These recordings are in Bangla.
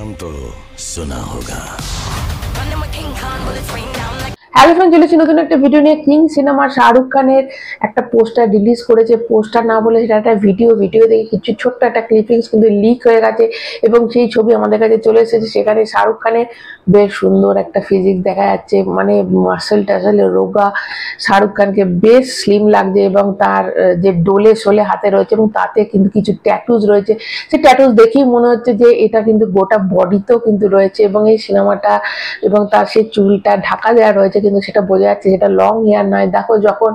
नाम तो सुना होगा। হ্যালো ফ্রেন্ড, চলেছি নতুন একটা ভিডিও নিয়ে। কিং সিনেমা শাহরুখ খানের একটা পোস্টার রিলিজ করেছে। পোস্টার না বলে সেটা একটা ভিডিও দেখে কিছু ছোট্ট একটা ক্লিপিংস কিন্তু লিক হয়ে গেছে এবং সেই ছবি আমাদের কাছে চলে এসেছে। সেখানে শাহরুখ খানের বেশ সুন্দর একটা ফিজিক্স দেখা যাচ্ছে, মানে মাসেল টাসেলের রোগা শাহরুখ খানকে বেশ স্লিম লাগছে এবং তার যে ডোলে শোলে হাতে রয়েছে এবং তাতে কিন্তু কিছু ট্যাটুজ রয়েছে। সেই ট্যাটুজ দেখেই মনে হচ্ছে যে এটা কিন্তু গোটা বডিতেও কিন্তু রয়েছে এবং এই সিনেমাটা এবং তার সেই চুলটা ঢাকা দেওয়া রয়েছে, কিন্তু সেটা বোঝা যাচ্ছে সেটা লং হেয়ার নয়। দেখো, যখন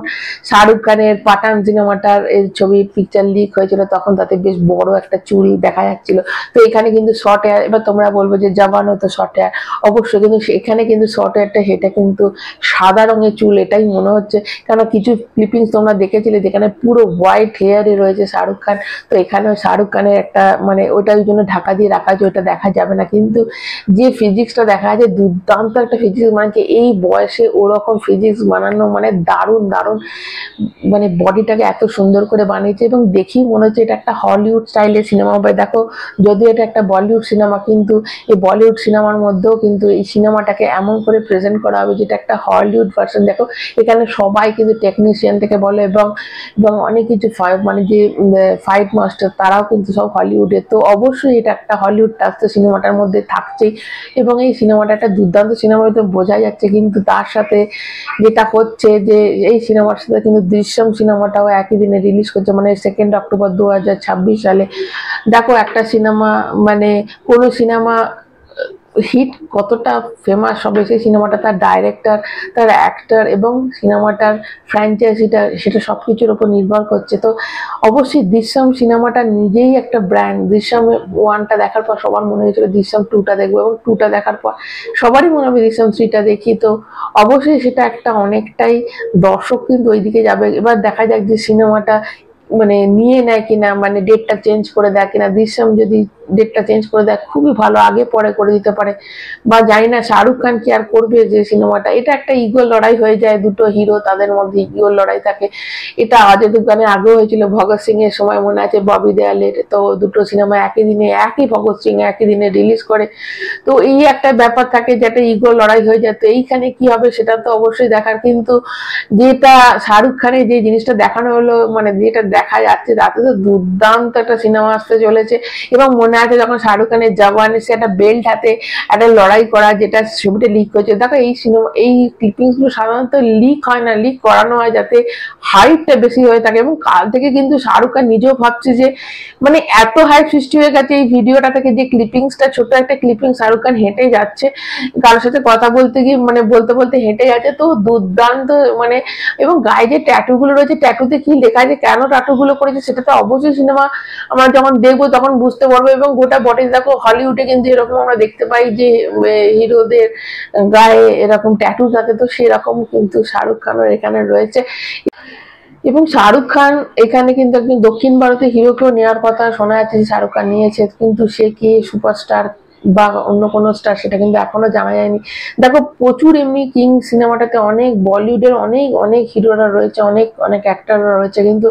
শাহরুখ খানের পাঠান সিনেমাটার এই ছবি পিকচার লিক হয়েছিল তখন তাতে বেশ বড় একটা চুল দেখা যাচ্ছিল। তো এখানে কিন্তু শর্ট হেয়ার। এবার তোমরা বলবো যে জওয়ানও তো শর্ট হেয়ার, অবশ্যই, কিন্তু এখানে কিন্তু শর্ট হেয়ারটা সেটা কিন্তু সাদা রঙের চুল, এটাই মনে হচ্ছে। কারণ কিছু ক্লিপিংস তোমরা দেখেছিলে যেখানে পুরো হোয়াইট হেয়ারই রয়েছে শাহরুখ খান। তো এখানেও শাহরুখ খানের একটা মানে ওটার জন্য ঢাকা দিয়ে রাখা আছে, ওটা দেখা যাবে না। কিন্তু যে ফিজিক্সটা দেখা যাচ্ছে দুর্দান্ত একটা ফিজিক্স, মানে এই বয়সে ওরকম ফিজিক্স বানানো মানে দারুণ দারুণ, মানে বডিটাকে এত সুন্দর করে বানিয়েছে এবং দেখি মনে হচ্ছে এটা একটা হলিউড স্টাইলের সিনেমা হবে। দেখো, যদিও এটা একটা বলিউড সিনেমা, কিন্তু এই বলিউড সিনেমার মধ্যেও কিন্তু এই সিনেমাটাকে এমন করে প্রেজেন্ট করা হবে যেটা একটা হলিউড ভার্সন। দেখো, এখানে সবাই কিন্তু টেকনিশিয়ান থেকে বলে এবং অনেক কিছু মানে যে ফাইট মাস্টার তারাও কিন্তু সব হলিউডের। তো অবশ্যই এটা একটা হলিউড টাচ তো সিনেমাটার মধ্যে থাকছেই এবং এই সিনেমাটা একটা দুর্দান্ত সিনেমা তো বোঝা যাচ্ছে। কিন্তু তার সাথে যেটা হচ্ছে যে এই সিনেমার সাথে কিন্তু দৃশ্যম সিনেমাটাও একই দিনে রিলিজ করছে, মানে 2 অক্টোবর 2026 সালে। দেখো, একটা সিনেমা মানে কোনো সিনেমা হিট কতটা ফেমাস হবে সেই সিনেমাটা, তার ডাইরেক্টর, তার অ্যাক্টর এবং সিনেমাটার ফ্র্যাঞ্চাইজিটা, সেটা সবকিছুর উপর নির্ভর করছে। তো অবশ্যই দৃশ্যম সিনেমাটা নিজেই একটা ব্র্যান্ড। দৃশ্যম 1টা দেখার পর সবার মনে হয়েছিল দৃশ্যম 2টা দেখবো এবং 2টা দেখার পর সবারই মনে হবে দৃশ্যম 3টা দেখি। তো অবশ্যই সেটা একটা অনেকটাই দর্শক কিন্তু ওইদিকে যাবে। এবার দেখা যাক যে সিনেমাটা মানে নিয়ে নেয় কিনা, মানে ডেটটা চেঞ্জ করে দেয় কিনা। দৃশ্যম যদি ডেটটা চেঞ্জ করে দেয় খুবই ভালো, আগে পরে করে দিতে পারে, বা জানি না শাহরুখ খান কি আর করবে যে সিনেমাটা। এটা একটা ইগো লড়াই হয়ে যায়, দুটো হিরো তাদের মধ্যে ইগো লড়াই থাকে। এটা অজয় দেবগানের আগেও হয়েছিল, ভগৎ সিং এর সময় মনে আছে, ববি দেওয়ালের। তো দুটো সিনেমা একই দিনে, একই ভগৎ সিং একই দিনে রিলিজ করে। তো এই একটা ব্যাপার থাকে যেটা ইগো লড়াই হয়ে যায়। তো এইখানে কি হবে সেটা তো অবশ্যই দেখার, কিন্তু যেটা শাহরুখ খানের যে জিনিসটা দেখানো হলো, মানে যেটা দেখা যাচ্ছে তাতে তো দুর্দান্ত একটা সিনেমা আসতে চলেছে। এবং মনে আছে যখন শাহরুখ খানের জওয়ান সে একটা বেল্ট হাতে একটা লড়াই করা, যেটা ছবিটা লিক হয়েছে। দেখো, এই সিনেমা এই ক্লিপিংস গুলো সাধারণত লিক হয় না, লিক করানো হয় যাতে হাইপটা বেশি হয়ে থাকে। এবং কাল থেকে কিন্তু শাহরুখ খান নিজেও ভাবছে যে মানে এত হাইপ সৃষ্টি হয়ে গেছে এই ভিডিওটা থেকে, যে ক্লিপিংসটা ছোট একটা ক্লিপিং শাহরুখ খান হেঁটে যাচ্ছে কারোর সাথে কথা বলতে গিয়ে, মানে বলতে বলতে হেঁটে যাচ্ছে। তো দুর্দান্ত মানে, এবং গায়ে যে ট্যাটু গুলো রয়েছে, ট্যাটুতে কি লেখা আছে, কেন ট্যাটু গুলো করেছে, সেটা তো অবশ্যই সিনেমা আমরা যখন দেখবো তখন বুঝতে পারবো। এবং গোটা বডি দেখো, হলিউডে কিন্তু এরকম আমরা দেখতে পাই যে হিরোদের গায়ে এরকম ট্যাটু থাকে, তো সেরকম কিন্তু শাহরুখ খানের এখানে রয়েছে। এবং শাহরুখ খান এখানে কিন্তু একজন দক্ষিণ ভারতের হিরোকেও নেওয়ার কথা শোনা যাচ্ছে যে শাহরুখ খান নিয়েছে, কিন্তু সে কি সুপারস্টার বা অন্য কোনো স্টার সেটা কিন্তু এখনো জানা যায়নি। দেখো, প্রচুর এমনি কিং সিনেমাটাতে অনেক বলিউডের অনেক অনেক হিরোরা রয়েছে, অনেক অনেক অ্যাক্টররা রয়েছে, কিন্তু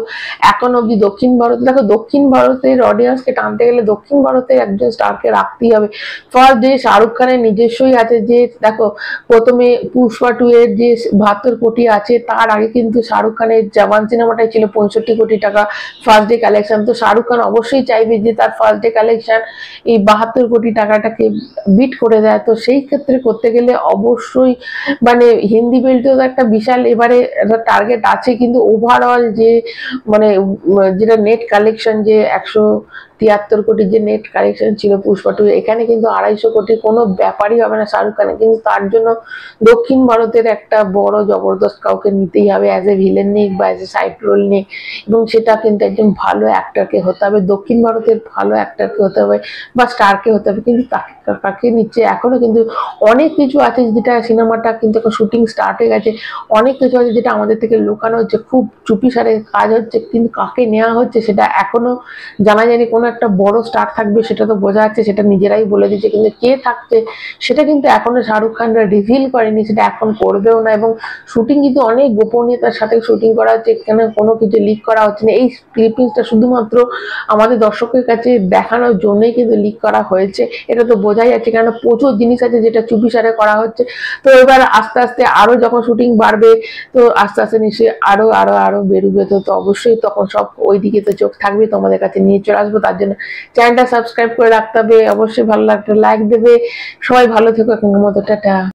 এখন অব্দি দক্ষিণ ভারতে, দেখো দক্ষিণ ভারতের অডিয়েন্সকে টানতে গেলে দক্ষিণ ভারতের একজন স্টারকে রাখতেই হবে। ফার্স্ট যে শাহরুখ খানের নিজস্বই আছে, যে দেখো প্রথমে পুষ্পা 2 এর যে 72 কোটি আছে, তার আগে কিন্তু শাহরুখ খানের জওয়ান সিনেমাটাই ছিল 65 কোটি টাকা ফার্স্ট ডে কালেকশন। তো শাহরুখ খান অবশ্যই চাইবে যে তার ফার্স্ট ডে কালেকশন এই 72 কোটি টাকাটাকে বিট করে দেয়। তো সেই ক্ষেত্রে করতে গেলে অবশ্যই মানে হিন্দি বেল্টেও একটা বিশাল এবারে টার্গেট আছে, কিন্তু ওভারঅল যে মানে যেটা নেট কালেকশন যে 173 কোটি যে নেট কালেকশন ছিল পুষ্পা 2, এখানে কিন্তু 250 কোটি কোনো ব্যাপারই হবে না শাহরুখ খানের। কিন্তু তার জন্য দক্ষিণ ভারতের একটা বড় জবরদস্ত কাউকে নিতেই হবে, অ্যাজ এ ভিলেন নিক বা অ্যাজ এ সাইড রোল নিক, এবং সেটা কিন্তু একজন ভালো অ্যাক্টরকে হতে হবে, দক্ষিণ ভারতের ভালো অ্যাক্টরকে হতে হবে বা স্টারকে হতে হবে। কিন্তু তাকে নিচ্ছে এখনো কিন্তু অনেক কিছু আছে, যেটা সিনেমাটা কিন্তু এখন শুটিং স্টার্ট হয়ে গেছে, অনেক কিছু আছে যেটা আমাদের থেকে লুকানো হচ্ছে, খুব চুপিসারে কাজ হচ্ছে, কিন্তু কাকে নেওয়া হচ্ছে সেটা এখনো জানা যায়নি। কোনো একটা বড় স্টার থাকবে সেটা তো বোঝা যাচ্ছে, সেটা নিজেরাই বলে দিচ্ছে, কিন্তু কে থাকছে সেটা কিন্তু এখনো শাহরুখ খানরা রিভিল করেনি, সেটা এখন করবেও না। এবং শুটিং কিন্তু অনেক গোপনীয়তার সাথে শুটিং করা হচ্ছে, এখানে কোনো কিছু লিক করা হচ্ছে না। এই ক্লিপিংসটা শুধুমাত্র আমাদের দর্শকের কাছে দেখানোর জন্যই কিন্তু লিক করা হয়েছে, এটা তো বোঝাই যাচ্ছে, কারণ প্রচুর জিনিস আছে যেটা চুপিসারে করা হচ্ছে। তো এবার আস্তে আস্তে আরো যখন শুটিং বাড়বে, তো আস্তে আস্তে নিশ্চয়ই আরো আরো আরো বেরোবে, তো অবশ্যই তখন সব ওইদিকে তো চোখ থাকবে, তোমাদের কাছে নিয়ে চলে আসবো। তার জন্য চ্যানেলটা সাবস্ক্রাইব করে রাখতে হবে, অবশ্যই ভালো লাগলে লাইক দেবে। সবাই ভালো থেকো, এখন মতো টাটা।